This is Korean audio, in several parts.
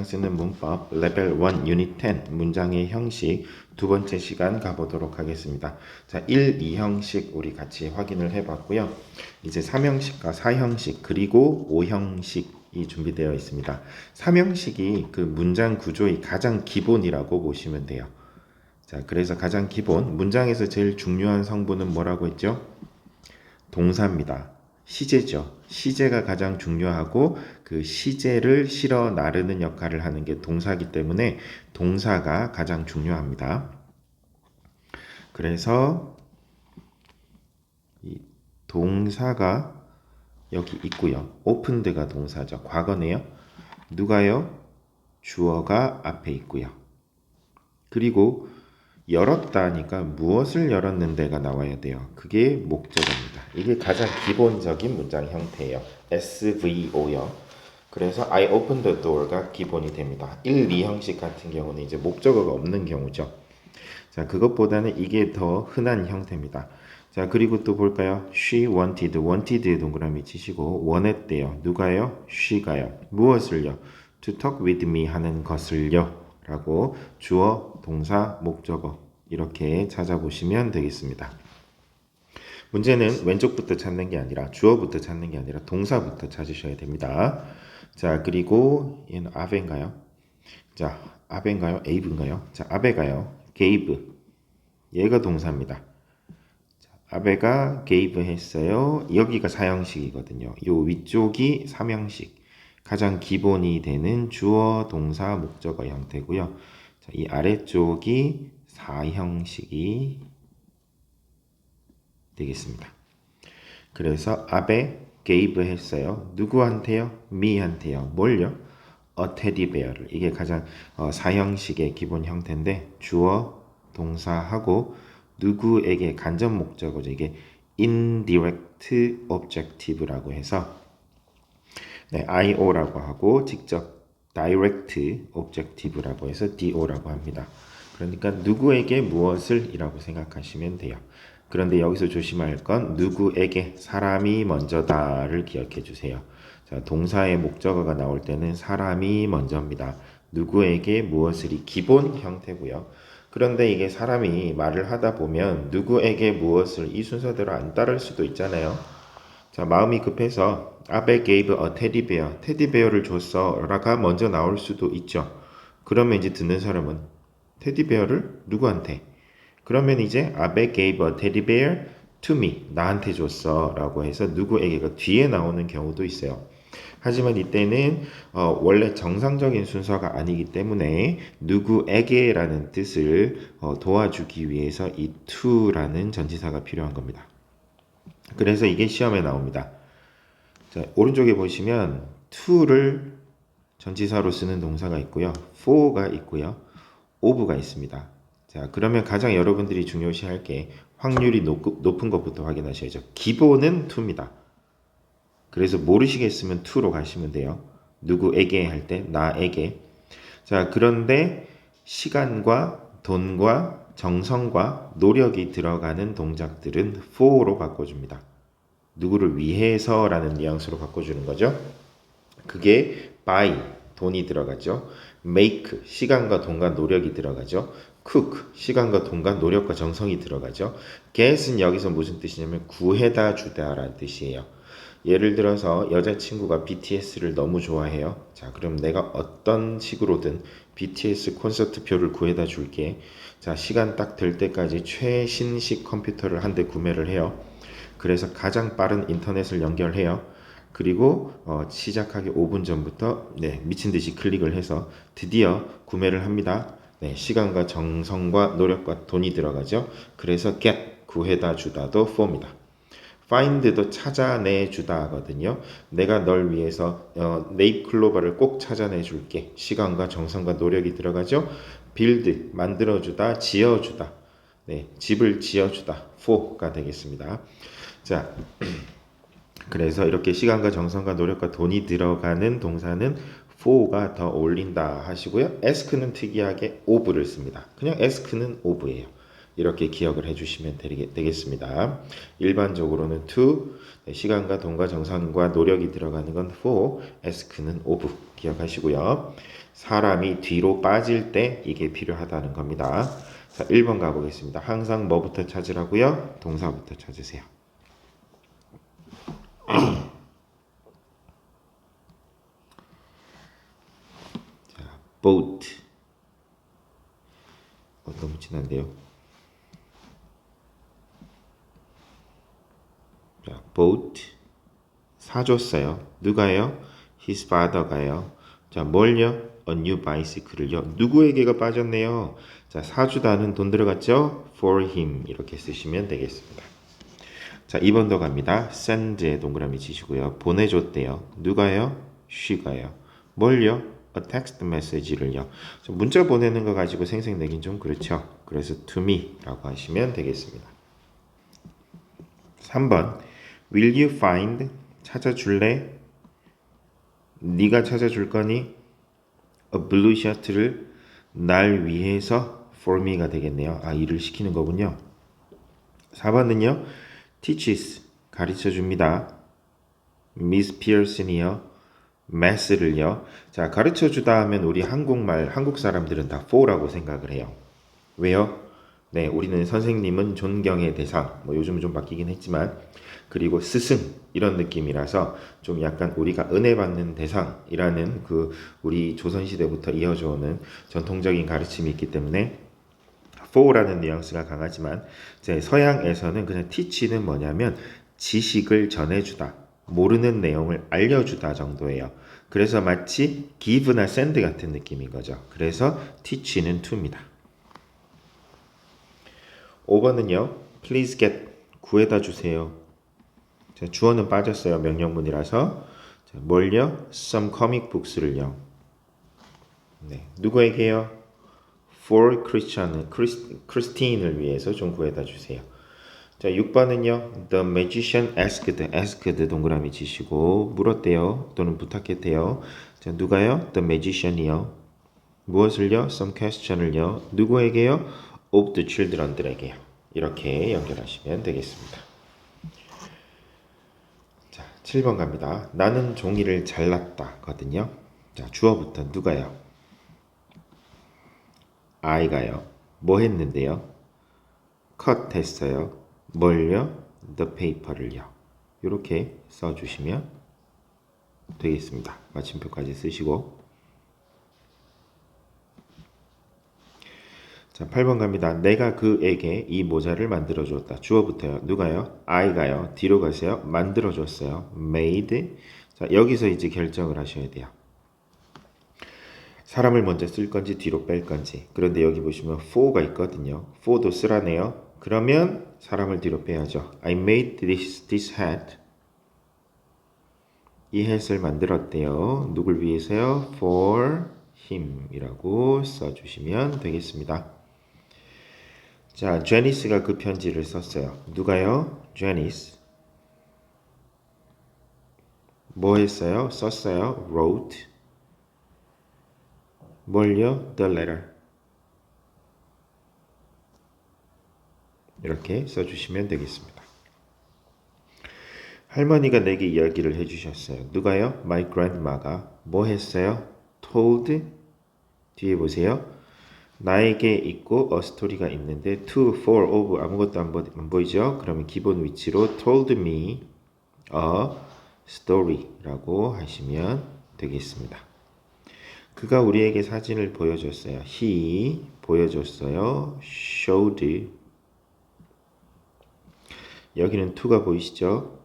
쓰는 문법 레벨 1 유닛 10 문장의 형식 두 번째 시간 가보도록 하겠습니다. 자, 1, 2형식 우리 같이 확인을 해봤고요. 이제 3형식과 4형식 그리고 5형식이 준비되어 있습니다. 3형식이 그 문장 구조의 가장 기본이라고 보시면 돼요. 자, 그래서 가장 기본 문장에서 제일 중요한 성분은 뭐라고 했죠? 동사입니다. 시제죠. 시제가 가장 중요하고 그 시제를 실어 나르는 역할을 하는 게 동사이기 때문에 동사가 가장 중요합니다. 그래서 이 동사가 여기 있고요. opened가 동사죠. 과거네요. 누가요? 주어가 앞에 있고요. 그리고 열었다니까 무엇을 열었는데가 나와야 돼요. 그게 목적어입니다. 이게 가장 기본적인 문장 형태예요. SVO요. 그래서 I opened the door가 기본이 됩니다. 1, 2형식 같은 경우는 이제 목적어가 없는 경우죠. 자, 그것보다는 이게 더 흔한 형태입니다. 자, 그리고 또 볼까요? She wanted, wanted에 동그라미 치시고 원했대요. 누가요? she가요. 무엇을요? To talk with me 하는 것을요. 라고 주어, 동사, 목적어 이렇게 찾아보시면 되겠습니다. 문제는 왼쪽부터 찾는 게 아니라 주어부터 찾는 게 아니라 동사부터 찾으셔야 됩니다. 자, 그리고 얘는 아베인가요? 자, 아베인가요? 에이브인가요? 자, 아베가요. gave. 얘가 동사입니다. 자, 아베가 gave 했어요. 여기가 4형식이거든요. 요 위쪽이 3형식. 가장 기본이 되는 주어, 동사, 목적어 형태고요. 자, 이 아래쪽이 4형식이 되겠습니다. 그래서 아베 gave 했어요. 누구한테요? me한테요. 뭘요? a teddy bear를. 이게 가장 4형식의 기본 형태인데 주어, 동사하고 누구에게 간접 목적어죠. 이게 indirect objective라고 해서 네, IO라고 하고 직접 direct objective라고 해서 DO라고 합니다. 그러니까 누구에게 무엇을 이라고 생각하시면 돼요. 그런데 여기서 조심할 건 누구에게 사람이 먼저다를 기억해 주세요. 자, 동사의 목적어가 나올 때는 사람이 먼저입니다. 누구에게 무엇을이 기본 형태고요. 그런데 이게 사람이 말을 하다 보면 누구에게 무엇을 이 순서대로 안 따를 수도 있잖아요. 자, 마음이 급해서 아베 gave a teddy bear, 테디베어를 줬어 라가 먼저 나올 수도 있죠. 그러면 이제 듣는 사람은 테디베어를 누구한테? 그러면 이제 아베 gave a teddy bear to me, 나한테 줬어 라고 해서 누구에게가 뒤에 나오는 경우도 있어요. 하지만 이때는 원래 정상적인 순서가 아니기 때문에 누구에게 라는 뜻을 도와주기 위해서 이 to라는 전치사가 필요한 겁니다. 그래서 이게 시험에 나옵니다. 자, 오른쪽에 보시면 to를 전치사로 쓰는 동사가 있고요. for가 있고요. of가 있습니다. 자, 그러면 가장 여러분들이 중요시할 게 확률이 높은 것부터 확인하셔야죠. 기본은 to입니다. 그래서 모르시겠으면 to로 가시면 돼요. 누구에게 할 때 나에게. 자, 그런데 시간과 돈과 정성과 노력이 들어가는 동작들은 for로 바꿔줍니다. 누구를 위해서라는 뉘앙스로 바꿔주는 거죠. 그게 buy, 돈이 들어가죠. make, 시간과 돈과 노력이 들어가죠. cook, 시간과 돈과 노력과 정성이 들어가죠. get은 여기서 무슨 뜻이냐면 구해다 주다 라는 뜻이에요. 예를 들어서 여자친구가 BTS를 너무 좋아해요. 자, 그럼 내가 어떤 식으로든 BTS 콘서트 표를 구해다 줄게. 자, 시간 딱 될 때까지 최신식 컴퓨터를 한 대 구매를 해요. 그래서 가장 빠른 인터넷을 연결해요. 그리고 시작하기 5분 전부터 미친 듯이 클릭을 해서 드디어 구매를 합니다. 네, 시간과 정성과 노력과 돈이 들어가죠. 그래서 get, 구해다 주다도 for입니다. find도 찾아내 주다 하거든요. 내가 널 위해서 네잎클로버를 꼭 찾아내 줄게. 시간과 정성과 노력이 들어가죠. build, 만들어주다, 지어주다. 네, 집을 지어주다. for가 되겠습니다. 자, 그래서 이렇게 시간과 정성과 노력과 돈이 들어가는 동사는 for가 더 어울린다 하시고요. ask는 특이하게 of를 씁니다. 그냥 ask는 of예요. 이렇게 기억을 해주시면 되겠습니다. 일반적으로는 to, 시간과 돈과 정성과 노력이 들어가는 건 for, ask는 of 기억하시고요. 사람이 뒤로 빠질 때 이게 필요하다는 겁니다. 자, 1번 가보겠습니다. 항상 뭐부터 찾으라고요? 동사부터 찾으세요. 자, boat. 너무 진한데요. 자, boat. 사줬어요. 누가요? His father가요. 자, 뭘요? A new bicycle을요. 누구에게가 빠졌네요. 자, 사주다는 돈 들어갔죠? For him 이렇게 쓰시면 되겠습니다. 자, 2번도 갑니다. send에 동그라미 치시고요. 보내줬대요. 누가요? she가요. 뭘요? a text message를요. 문자 보내는 거 가지고 생색내긴 좀 그렇죠. 그래서 to me라고 하시면 되겠습니다. 3번 will you find 찾아줄래? 네가 찾아줄 거니? a blue shirt를 날 위해서 for me가 되겠네요. 아, 일을 시키는 거군요. 4번은요. teaches 가르쳐 줍니다. Miss Pearson이요. maths를요. 자, 가르쳐 주다 하면 우리 한국 사람들은 다 for라고 생각을 해요. 왜요? 네, 우리는 선생님은 존경의 대상, 뭐 요즘은 좀 바뀌긴 했지만, 그리고 스승 이런 느낌이라서 좀 약간 우리가 은혜 받는 대상이라는 그 우리 조선시대부터 이어져 오는 전통적인 가르침이 있기 때문에 for라는 뉘앙스가 강하지만 제 서양에서는 그냥 teach는 뭐냐면 지식을 전해주다, 모르는 내용을 알려주다 정도예요. 그래서 마치 give나 send 같은 느낌인 거죠. 그래서 teach는 to입니다. 5번은요. please get 구해다 주세요. 자, 주어는 빠졌어요. 명령문이라서. 자, 뭘요? some comic books를요. 네, 누구에게요? for Christine을 위해서 좀 구해다 주세요. 자, 6번은요. The magician asked 동그라미 치시고 물었대요. 또는 부탁했대요. 자, 누가요? The magician이요. 무엇을요? Some question을요. 누구에게요? Of the children들에게요. 이렇게 연결하시면 되겠습니다. 자, 7번 갑니다. 나는 종이를 잘랐다 거든요. 자, 주어부터 누가요? I가요. 뭐 했는데요? cut 했어요. 뭘요? The paper를요. 이렇게 써주시면 되겠습니다. 마침표까지 쓰시고. 자, 8번 갑니다. 내가 그에게 이 모자를 만들어줬다. 주어부터요. 누가요? I가요. 뒤로 가세요. 만들어줬어요. made. 자, 여기서 이제 결정을 하셔야 돼요. 사람을 먼저 쓸 건지 뒤로 뺄 건지. 그런데 여기 보시면 for가 있거든요. for도 쓰라네요. 그러면 사람을 뒤로 빼야죠. I made this hat. 이 hat을 만들었대요. 누굴 위해서요? For him 이라고 써주시면 되겠습니다. 자, 제니스가 그 편지를 썼어요. 누가요? 제니스. 뭐 했어요? 썼어요. wrote. 뭘요? The letter. 이렇게 써주시면 되겠습니다. 할머니가 내게 이야기를 해주셨어요. 누가요? My grandma가 뭐 했어요? told. 뒤에 보세요. 나에게 있고 a story가 있는데 to, for, of 아무것도 안 보이죠? 그러면 기본 위치로 told me a story라고 하시면 되겠습니다. 그가 우리에게 사진을 보여줬어요. He 보여줬어요. showed. 여기는 to가 보이시죠?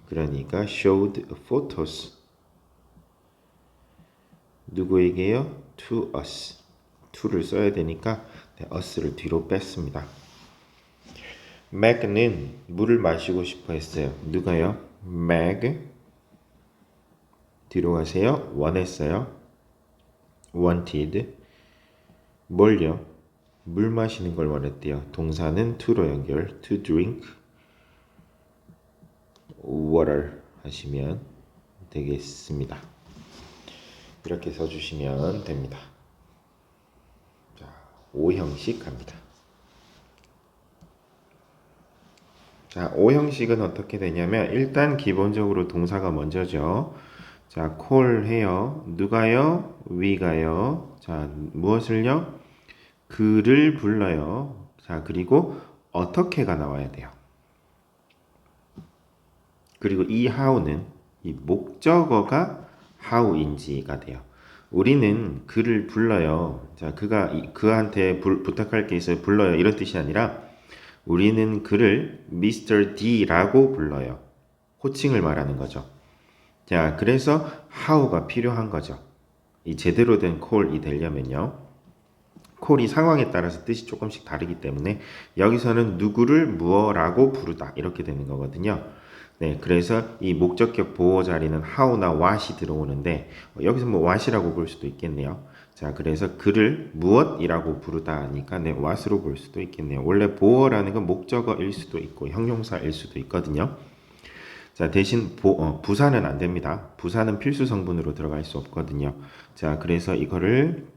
그러니까 showed photos. 누구에게요? To us. to를 써야 되니까 us를 뒤로 뺐습니다. Meg는 물을 마시고 싶어 했어요. 누가요? Meg. 뒤로 가세요. 원했어요. wanted. 뭘요? 물 마시는 걸 원했대요. 동사는 to로 연결. to drink water 하시면 되겠습니다. 이렇게 써주시면 됩니다. 자, 5형식 갑니다. 자, O 형식은 어떻게 되냐면 일단 기본적으로 동사가 먼저죠. 자, call 해요. 누가요? we가요. 자, 무엇을요? 그를 불러요. 자, 그리고 어떻게가 나와야 돼요. 그리고 이 how는 이 목적어가 how인지가 돼요. 우리는 그를 불러요. 자, 그한테 부탁할 게 있어요. 불러요. 이런 뜻이 아니라 우리는 그를 Mr. D라고 불러요. 호칭을 말하는 거죠. 자, 그래서 how가 필요한 거죠. 이 제대로 된 call이 되려면요. call이 상황에 따라서 뜻이 조금씩 다르기 때문에 여기서는 누구를 무엇라고 부르다 이렇게 되는 거거든요. 네, 그래서 이 목적격 보호 자리는 how나 what이 들어오는데 여기서 뭐 what이라고 볼 수도 있겠네요. 자, 그래서 그를 무엇이라고 부르다니까 네, what으로 볼 수도 있겠네요. 원래 보어라는 건 목적어일 수도 있고 형용사일 수도 있거든요. 자, 대신 부사는 안 됩니다. 부사는 필수 성분으로 들어갈 수 없거든요. 자, 그래서 이거를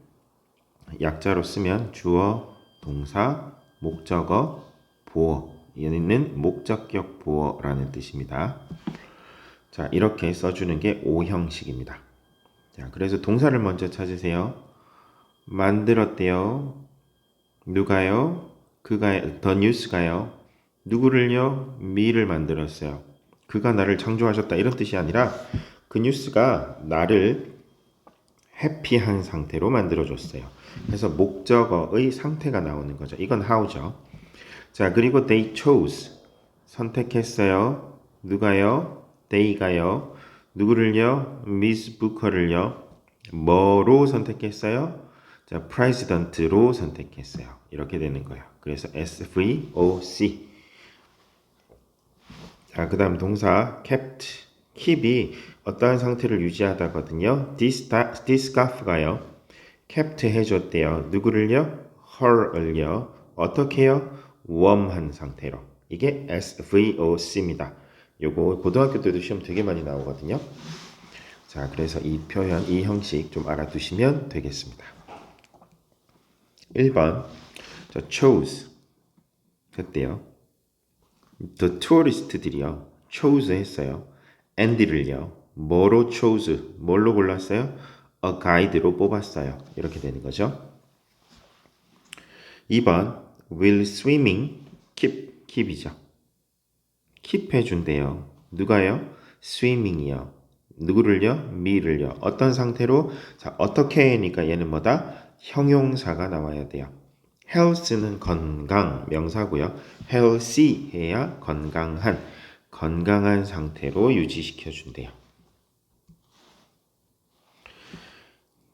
약자로 쓰면 주어, 동사, 목적어, 보어. 얘는 목적격 보어라는 뜻입니다. 자, 이렇게 써주는 게 O 형식입니다. 자, 그래서 동사를 먼저 찾으세요. 만들었대요. 누가요? 그가, 더 뉴스가요. 누구를요? 미를 만들었어요. 그가 나를 창조하셨다 이런 뜻이 아니라 그 뉴스가 나를 해피한 상태로 만들어줬어요. 그래서 목적어의 상태가 나오는 거죠. 이건 how죠. 자, 그리고 they chose. 선택했어요. 누가요? they가요. 누구를요? Miss Booker를요. 뭐로 선택했어요? 자, president로 선택했어요. 이렇게 되는 거예요. 그래서 SVOC. 자, 그 다음 동사 kept. keep이 어떠한 상태를 유지하다거든요. this scarf가요. kept 해줬대요. 누구를요? her을요. 어떻게 해요? 웜한 상태로. 이게 SVOC입니다. 요거 고등학교 때도 시험 되게 많이 나오거든요. 자, 그래서 이 표현, 이 형식 좀 알아두시면 되겠습니다. 1번, 저 chose 했대요. The tourist들이요. chose 했어요. and를요. 뭐로 chose? 뭘로 골랐어요? a guide로 뽑았어요. 이렇게 되는 거죠. 2번, will swimming keep이죠. keep 해준대요. 누가요? swimming이요. 누구를요? me를요. 어떤 상태로? 자, 어떻게니까 얘는 뭐다? 형용사가 나와야 돼요. health는 건강 명사고요. healthy 해야 건강한 상태로 유지시켜 준대요.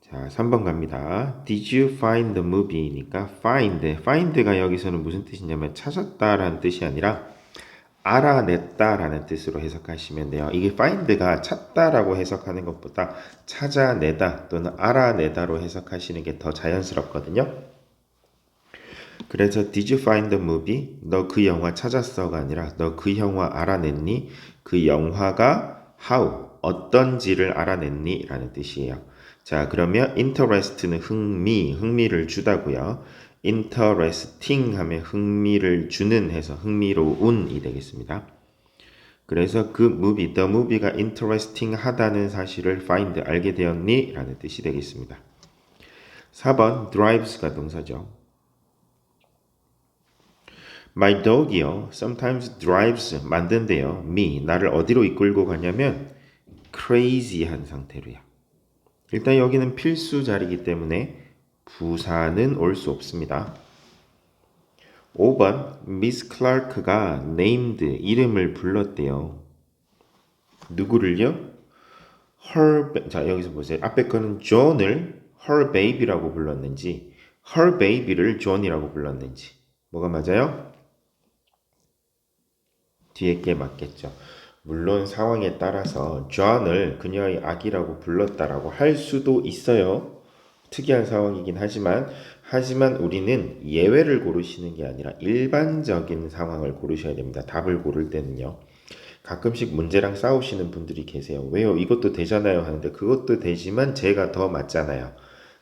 자, 3번 갑니다. Did you find the movie니까 find가 여기서는 무슨 뜻이냐면 찾았다라는 뜻이 아니라 알아냈다라는 뜻으로 해석하시면 돼요. 이게 find가 찾다라고 해석하는 것보다 찾아내다 또는 알아내다로 해석하시는 게 더 자연스럽거든요. 그래서 Did you find the movie? 너 그 영화 찾았어가 아니라 너 그 영화 알아냈니? 그 영화가 how, 어떤지를 알아냈니? 라는 뜻이에요. 자, 그러면 interest는 흥미를 주다고요. interesting 하면 흥미를 주는 해서 흥미로운이 되겠습니다. 그래서 그 movie, the movie가 interesting 하다는 사실을 find, 알게 되었니? 라는 뜻이 되겠습니다. 4번 drives가 동사죠. My dog이요. sometimes drives 만든대요. me 나를 어디로 이끌고 가냐면 crazy한 상태로요. 일단 여기는 필수 자리이기 때문에 부사는 올 수 없습니다. 5번 Miss Clark가 named 이름을 불렀대요. 누구를요? 자, 여기서 보세요. 앞에 거는 John을 her baby라고 불렀는지 her baby를 John이라고 불렀는지 뭐가 맞아요? 뒤에 게 맞겠죠. 물론 상황에 따라서 John을 그녀의 아기라고 불렀다라고 할 수도 있어요. 특이한 상황이긴 하지만 우리는 예외를 고르시는 게 아니라 일반적인 상황을 고르셔야 됩니다. 답을 고를 때는요. 가끔씩 문제랑 싸우시는 분들이 계세요. 왜요? 이것도 되잖아요 하는데 그것도 되지만 제가 더 맞잖아요.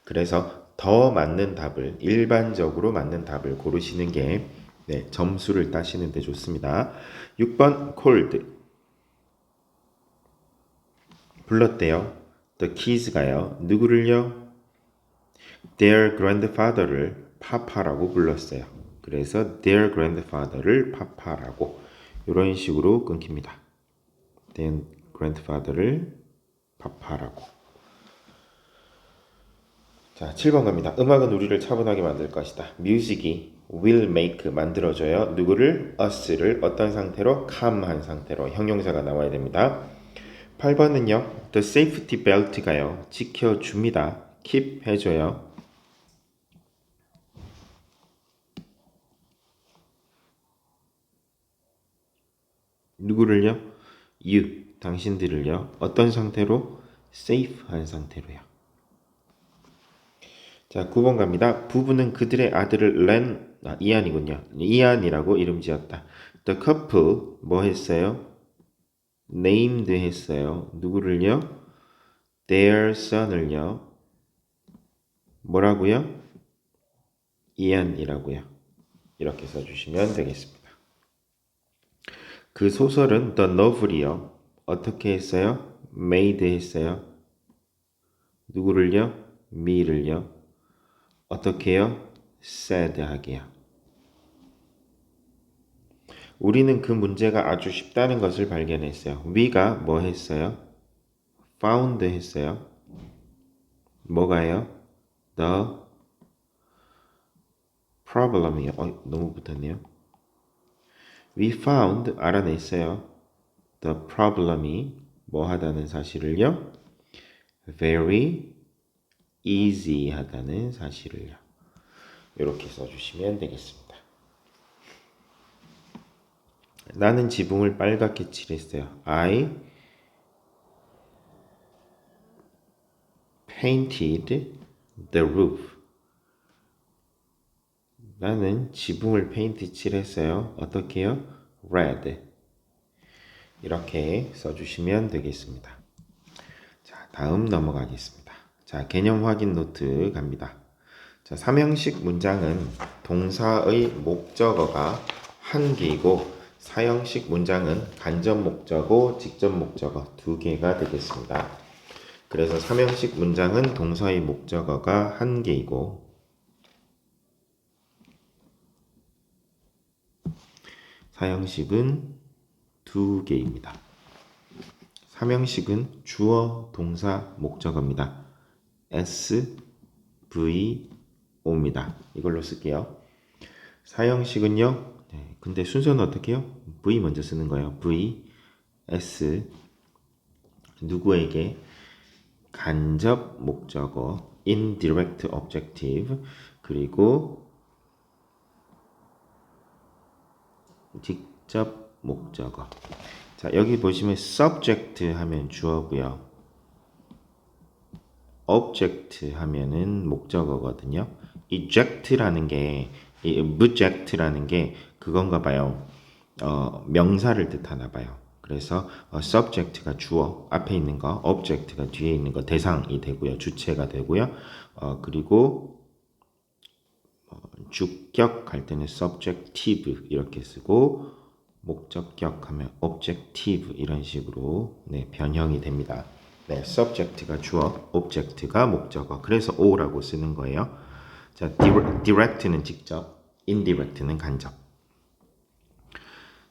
그래서 더 맞는 답을 일반적으로 맞는 답을 고르시는 게 네, 점수를 따시는데 좋습니다. 6번 called 불렀대요. The kids가요. 누구를요? Their grandfather를 파파라고 불렀어요. 그래서 their grandfather를 파파라고 이런 식으로 끊깁니다. Their grandfather를 파파라고. 자, 7번 갑니다. 음악은 우리를 차분하게 만들 것이다. music이 will make 만들어줘요. 누구를? us를 어떤 상태로? calm한 상태로 형용사가 나와야 됩니다. 8번은요. The safety belt가요. 지켜줍니다. keep 해줘요. 누구를요? you, 당신들을요. 어떤 상태로? safe한 상태로요. 자, 9번 갑니다. 부부는 그들의 아들을 이안이군요. 이안이라고 이름 지었다. The couple 뭐 했어요? named 했어요. 누구를요? their son을요. 뭐라고요? 이안이라고요. 이렇게 써주시면 되겠습니다. 그 소설은 The Novel이요. 어떻게 했어요? made 했어요. 누구를요? me를요. 어떻게요? said 하게요. 우리는 그 문제가 아주 쉽다는 것을 발견했어요. we가 뭐 했어요? found 했어요. 뭐가요? the problem이요. 너무 붙었네요. We found 알아냈어요. The problem이 뭐 하다는 사실을요? very easy 하다는 사실을요. 이렇게 써주시면 되겠습니다. 나는 지붕을 빨갛게 칠했어요. I painted the roof. 나는 지붕을 페인트 칠했어요. 어떻게요? red. 이렇게 써주시면 되겠습니다. 자, 다음 넘어가겠습니다. 자, 개념 확인 노트 갑니다. 자, 삼형식 문장은 동사의 목적어가 한 개이고 사형식 문장은 간접 목적어, 직접 목적어 두 개가 되겠습니다. 그래서 삼형식 문장은 동사의 목적어가 한 개이고 사형식은 두 개입니다. 삼형식은 주어, 동사, 목적어입니다. S, V, O입니다. 이걸로 쓸게요. 사형식은요. 네, 근데 순서는 어떻게 해요? V 먼저 쓰는 거예요. V, S, 누구에게? 간접 목적어, indirect objective, 그리고 직접 목적어. 자, 여기 보시면 subject 하면 주어고요. object 하면은 목적어거든요. eject라는 게, eject라는 게 그건가 봐요. 명사를 뜻하나 봐요. 그래서 subject가 주어 앞에 있는 거, object가 뒤에 있는 거 대상이 되고요. 주체가 되고요. 그리고 주격할 때는 subjective 이렇게 쓰고 목적격하면 objective 이런 식으로 네, 변형이 됩니다. 네, subject가 주어, object가 목적어. 그래서 O라고 쓰는 거예요. 자, direct는 직접, indirect는 간접.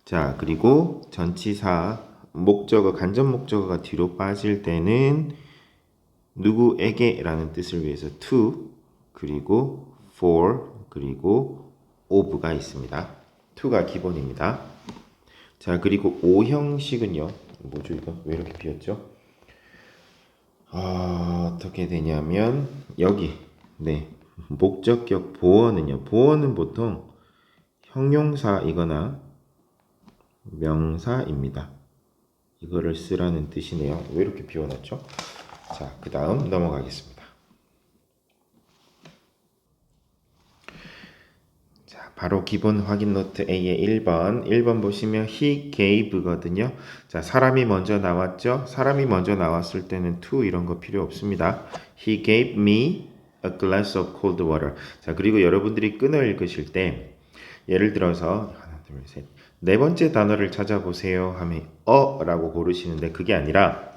자, 그리고 전치사 목적어, 간접 목적어가 뒤로 빠질 때는 누구에게 라는 뜻을 위해서 to, 그리고 for, 그리고 of가 있습니다. to가 기본입니다. 자, 그리고 O형식은요. 뭐죠 이거? 왜 이렇게 비었죠? 어떻게 되냐면 여기 네 목적격 보어는요. 보어는 보통 형용사이거나 명사입니다. 이거를 쓰라는 뜻이네요. 왜 이렇게 비워놨죠? 자, 그 다음 넘어가겠습니다. 자, 바로 기본 확인 노트 A의 1번. 1번 보시면 he gave거든요. 자, 사람이 먼저 나왔죠? 사람이 먼저 나왔을 때는 to 이런 거 필요 없습니다. He gave me a glass of cold water. 자, 그리고 여러분들이 끈을 읽으실 때 예를 들어서 하나, 둘, 셋. 네 번째 단어를 찾아보세요 하면 라고 고르시는데 그게 아니라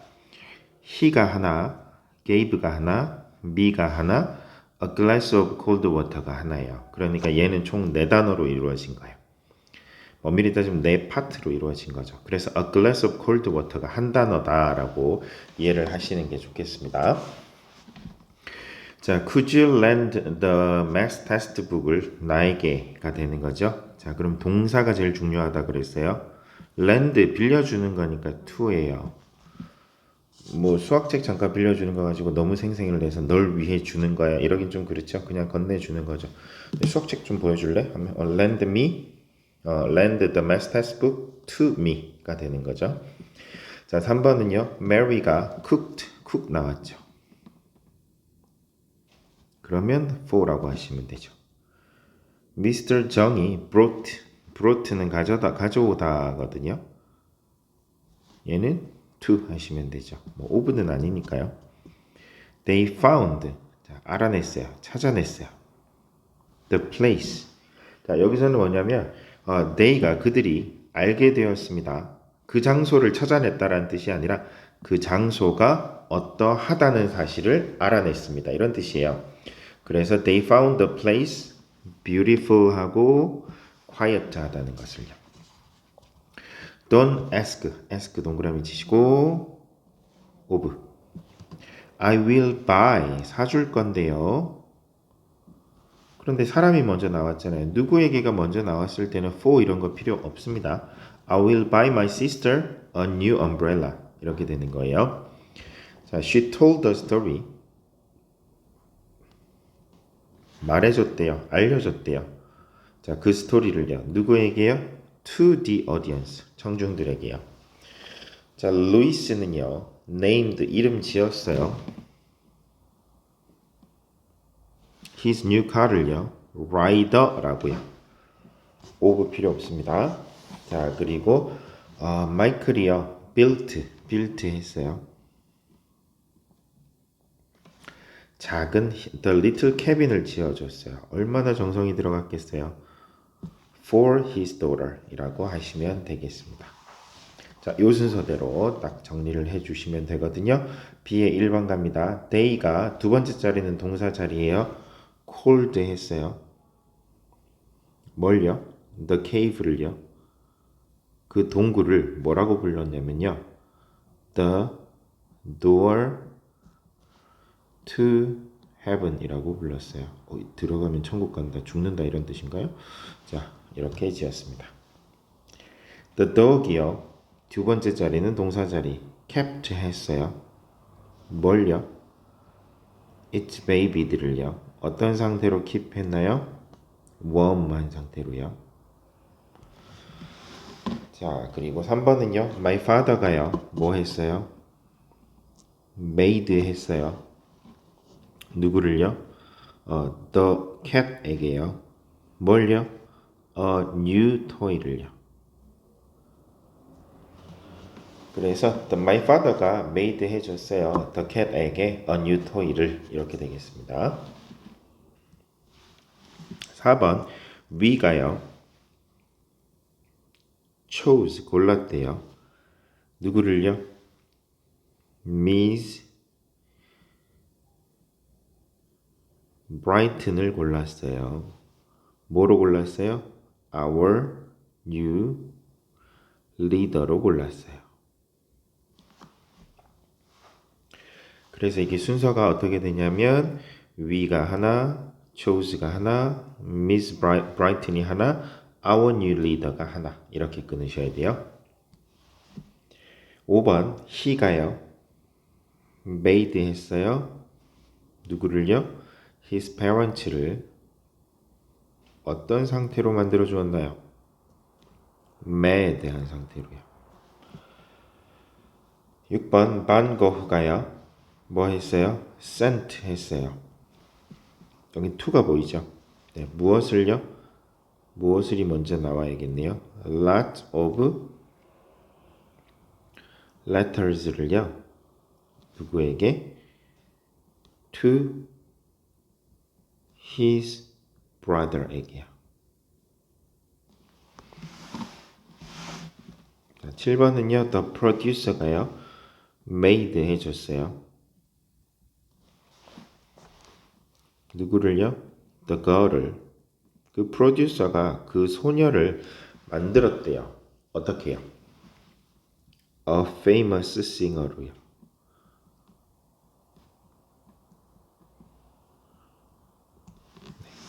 he가 하나, gave가 하나, me가 하나, a glass of cold water가 하나예요. 그러니까 얘는 총 네 단어로 이루어진 거예요. 엄밀히 따지면 네 파트로 이루어진 거죠. 그래서 a glass of cold water가 한 단어다라고 이해를 하시는 게 좋겠습니다. 자, could you lend the math textbook을 나에게가 되는 거죠. 자, 그럼 동사가 제일 중요하다 그랬어요. lend 빌려주는 거니까 to예요. 뭐 수학책 잠깐 빌려주는 거 가지고 너무 생생을 내서 널 위해 주는 거야 이러긴 좀 그렇죠. 그냥 건네주는 거죠. 수학책 좀 보여줄래? 하면 lend me, lend the math textbook to me가 되는 거죠. 자, 3번은요. Mary가 cook 나왔죠. 그러면 for라고 하시면 되죠. Mr. 정이 brought는 가져오다거든요. 얘는 to 하시면 되죠. 뭐 of는 아니니까요. They found, 자, 알아냈어요. 찾아냈어요. The place. 자, 여기서는 뭐냐면 they가 그들이 알게 되었습니다. 그 장소를 찾아냈다라는 뜻이 아니라 그 장소가 어떠하다는 사실을 알아냈습니다. 이런 뜻이에요. 그래서 they found the place beautiful하고 quiet하다는 것을요. Don't ask 동그라미 치시고 of I will buy 사줄 건데요. 그런데 사람이 먼저 나왔잖아요. 누구에게가 먼저 나왔을 때는 for 이런 거 필요 없습니다. I will buy my sister a new umbrella 이렇게 되는 거예요. 자, she told the story 말해줬대요. 알려줬대요. 자, 그 스토리를요. 누구에게요? To the audience. 청중들에게요. 자, 루이스는요. named 이름 지었어요. his new car를요. rider라고요. of 필요 없습니다. 자, 그리고 마이클이요. built 했어요. 작은 the little cabin을 지어줬어요. 얼마나 정성이 들어갔겠어요. For his daughter 이라고 하시면 되겠습니다. 자, 요 순서대로 딱 정리를 해주시면 되거든요. B의 1번 갑니다. They가 두 번째 자리는 동사 자리예요. Cold 했어요. 뭘요? The cave를요. 그 동굴을 뭐라고 불렀냐면요. The door to heaven 이라고 불렀어요. 들어가면 천국 간다, 죽는다 이런 뜻인가요? 자, 이렇게 지었습니다. The dog이요. 두 번째 자리는 동사 자리. kept 했어요. 뭘요? its baby들을요. 어떤 상태로 keep 했나요? warm한 상태로요. 자, 그리고 3번은요. My father가요. 뭐 했어요? made 했어요. 누구를요? The cat에게요. 뭘요? A new toy를요. 그래서 my father가 made 해줬어요. The cat에게 a new toy를 이렇게 되겠습니다. 4번 we가요. chose 골랐대요. 누구를요? Miss Brighton을 골랐어요. 뭐로 골랐어요? Our new leader로 골랐어요. 그래서 이게 순서가 어떻게 되냐면 we가 하나, chose가 하나, Miss Brighton이 하나, our new leader가 하나 이렇게 끊으셔야 돼요. 5번 he가요. made 했어요. 누구를요? his parents를 어떤 상태로 만들어 주었나요? 매에 대한 상태로요. 6번 반 고흐가요. 뭐 했어요? sent 했어요. 여기 to가 보이죠? 네, 무엇을요? 무엇을이 먼저 나와야겠네요. lot of letters를요. 누구에게? to his brother에게요. 7번은요. The producer가요. made 해줬어요. 누구를요? The girl을. 그 프로듀서가 그 소녀를 만들었대요. 어떻게 해요? A famous singer로요.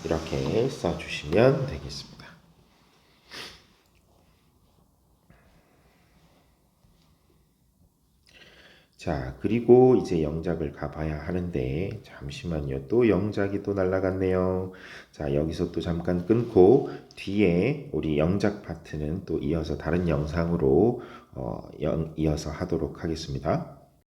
이렇게 써주시면 되겠습니다. 자, 그리고 이제 영작을 가봐야 하는데 잠시만요. 또 영작이 또 날라갔네요. 자, 여기서 또 잠깐 끊고 뒤에 우리 영작 파트는 또 이어서 다른 영상으로 이어서 하도록 하겠습니다.